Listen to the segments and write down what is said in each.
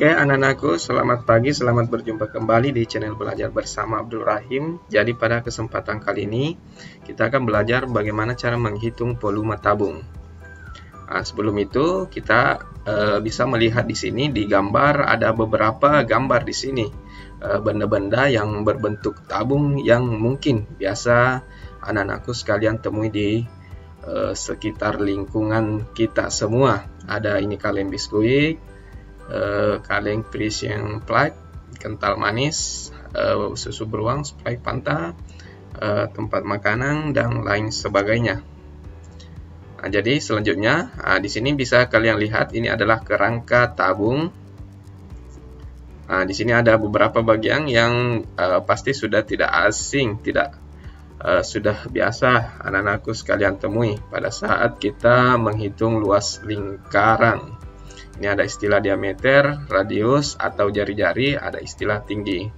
Oke, anak-anakku, selamat pagi, selamat berjumpa kembali di channel Belajar Bersama Abdul Rahim. Jadi pada kesempatan kali ini kita akan belajar bagaimana cara menghitung volume tabung. Nah, sebelum itu kita bisa melihat di sini di gambar ada beberapa gambar di sini benda-benda yang berbentuk tabung yang mungkin biasa anak-anakku sekalian temui di sekitar lingkungan kita semua. Ada ini kaleng biskuit, kaleng Frisian plug, kental manis, susu beruang, Sprite Fanta, tempat makanan dan lain sebagainya. Nah, jadi selanjutnya, di sini bisa kalian lihat ini adalah kerangka tabung. Nah, di sini ada beberapa bagian yang pasti sudah tidak asing, sudah biasa anak-anakku sekalian temui pada saat kita menghitung luas lingkaran. Ini ada istilah diameter, radius, atau jari-jari, ada istilah tinggi.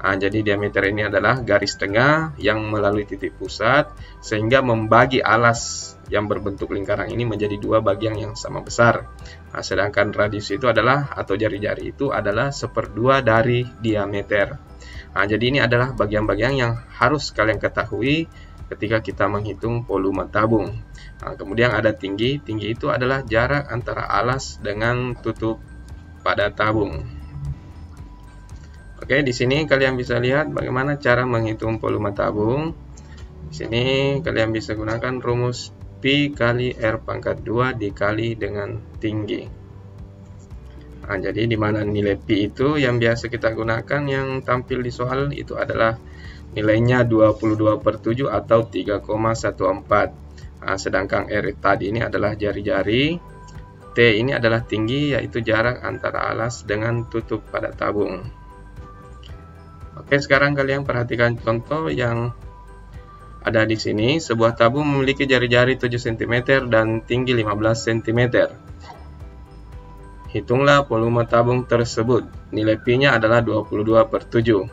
Nah, jadi diameter ini adalah garis tengah yang melalui titik pusat sehingga membagi alas yang berbentuk lingkaran ini menjadi dua bagian yang sama besar. Nah, sedangkan radius itu adalah, atau jari-jari itu adalah 1/2 dari diameter. Nah, jadi ini adalah bagian-bagian yang harus kalian ketahui ketika kita menghitung volume tabung. Nah, kemudian ada tinggi. Tinggi itu adalah jarak antara alas dengan tutup pada tabung. Oke, di sini kalian bisa lihat bagaimana cara menghitung volume tabung. Di sini kalian bisa gunakan rumus Pi kali R pangkat 2 dikali dengan tinggi. Nah, jadi di mana nilai Pi itu yang biasa kita gunakan yang tampil di soal itu adalah nilainya 22/7 atau 3,14. Nah, sedangkan R tadi ini adalah jari-jari, T ini adalah tinggi, yaitu jarak antara alas dengan tutup pada tabung. Oke, sekarang kalian perhatikan contoh yang ada di sini. Sebuah tabung memiliki jari-jari 7 cm dan tinggi 15 cm. Hitunglah volume tabung tersebut. Nilai Pi-nya adalah 22/7.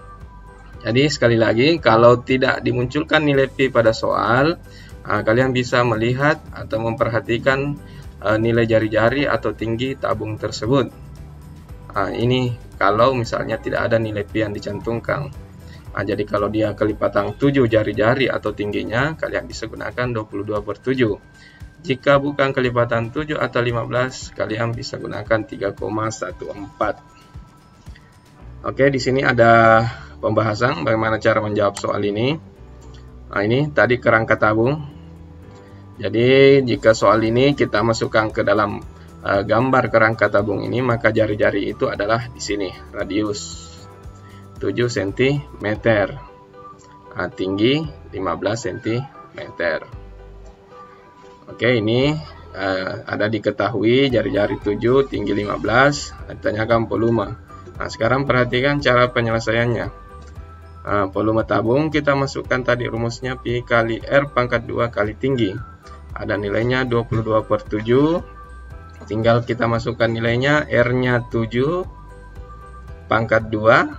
Jadi sekali lagi, kalau tidak dimunculkan nilai Pi pada soal, kalian bisa melihat atau memperhatikan nilai jari-jari atau tinggi tabung tersebut. Ini kalau misalnya tidak ada nilai Pi yang dicantumkan. Jadi kalau dia kelipatan 7 jari-jari atau tingginya, kalian bisa gunakan 22/7. Jika bukan kelipatan 7 atau 15, kalian bisa gunakan 3,14. Oke, di sini ada pembahasan bagaimana cara menjawab soal ini. Nah, ini tadi kerangka tabung. Jadi, jika soal ini kita masukkan ke dalam gambar kerangka tabung ini, maka jari-jari itu adalah di sini, radius 7 cm, tinggi 15 cm. Oke, ini ada diketahui jari-jari 7, tinggi 15, ditanyakan volume. Nah, sekarang perhatikan cara penyelesaiannya. Volume tabung kita masukkan tadi rumusnya Pi kali R pangkat 2 kali tinggi. Ada nilainya 22/7. Tinggal kita masukkan nilainya, R-nya 7 pangkat 2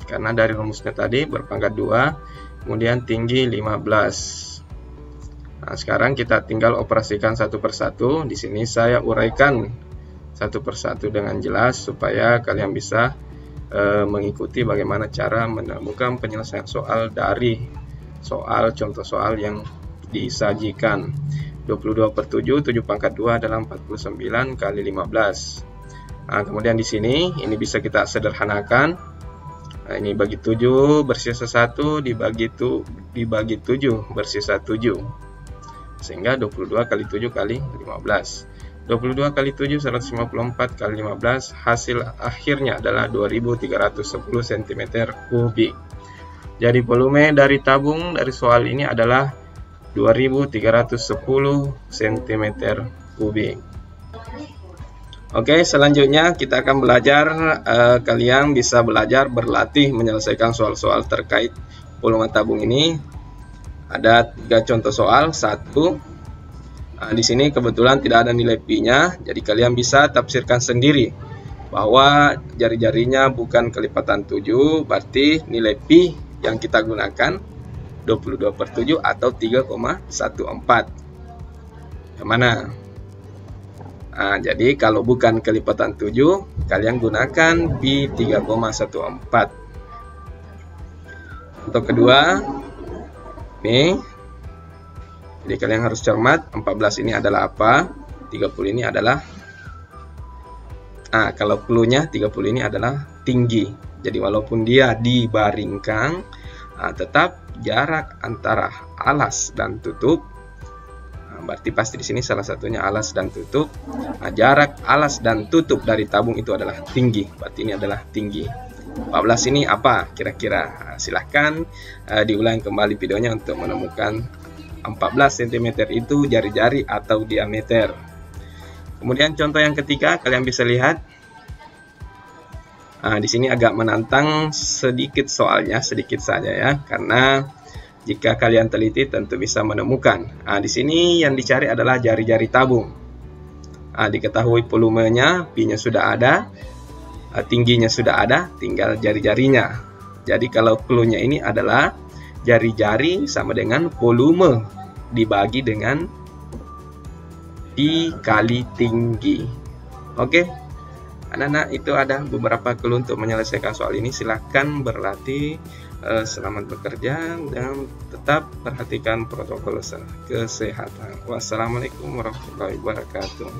karena dari rumusnya tadi berpangkat 2, kemudian tinggi 15. Nah, sekarang kita tinggal operasikan satu persatu. Di sini saya uraikan satu persatu dengan jelas supaya kalian bisa mengikuti bagaimana cara menemukan penyelesaian soal dari contoh soal yang disajikan. 22/7, 7 pangkat 2 adalah 49 kali 15. Nah, kemudian di sini ini bisa kita sederhanakan. Nah, ini bagi 7 bersisa 1, dibagi 7 bersisa 7. Sehingga 22 kali 7 kali 15. 22 kali 7, 154 kali 15, hasil akhirnya adalah 2310 cm3. Jadi volume dari tabung dari soal ini adalah 2310 cm3. Oke, selanjutnya kita akan belajar, kalian bisa belajar berlatih menyelesaikan soal-soal terkait volume tabung ini. Ada 3 contoh soal. 1, di sini kebetulan tidak ada nilai Pi-nya, jadi kalian bisa tafsirkan sendiri bahwa jari-jarinya bukan kelipatan 7, berarti nilai Pi yang kita gunakan 22/7 atau 3,14. Yang mana? Nah, jadi kalau bukan kelipatan 7, kalian gunakan pi 3,14. Untuk kedua, nih, jadi kalian harus cermat, 14 ini adalah apa, 30 ini adalah, kalau clue-nya 30 ini adalah tinggi. Jadi walaupun dia dibaringkan, tetap jarak antara alas dan tutup, berarti pasti di sini salah satunya alas dan tutup. Jarak alas dan tutup dari tabung itu adalah tinggi, berarti ini adalah tinggi. 14 ini apa kira-kira? Silahkan diulang kembali videonya untuk menemukan 14 cm itu jari-jari atau diameter. Kemudian contoh yang ketiga, kalian bisa lihat. Di sini agak menantang sedikit soalnya, sedikit saja ya, karena jika kalian teliti tentu bisa menemukan. Di sini yang dicari adalah jari-jari tabung. Diketahui volumenya, pi-nya sudah ada, tingginya sudah ada, tinggal jari-jarinya. Jadi kalau clue-nya ini adalah jari-jari sama dengan volume dibagi dengan pi kali tinggi. Oke. Anak-anak, itu ada beberapa clue untuk menyelesaikan soal ini. Silahkan berlatih, selamat bekerja, dan tetap perhatikan protokol kesehatan. Wassalamualaikum warahmatullahi wabarakatuh.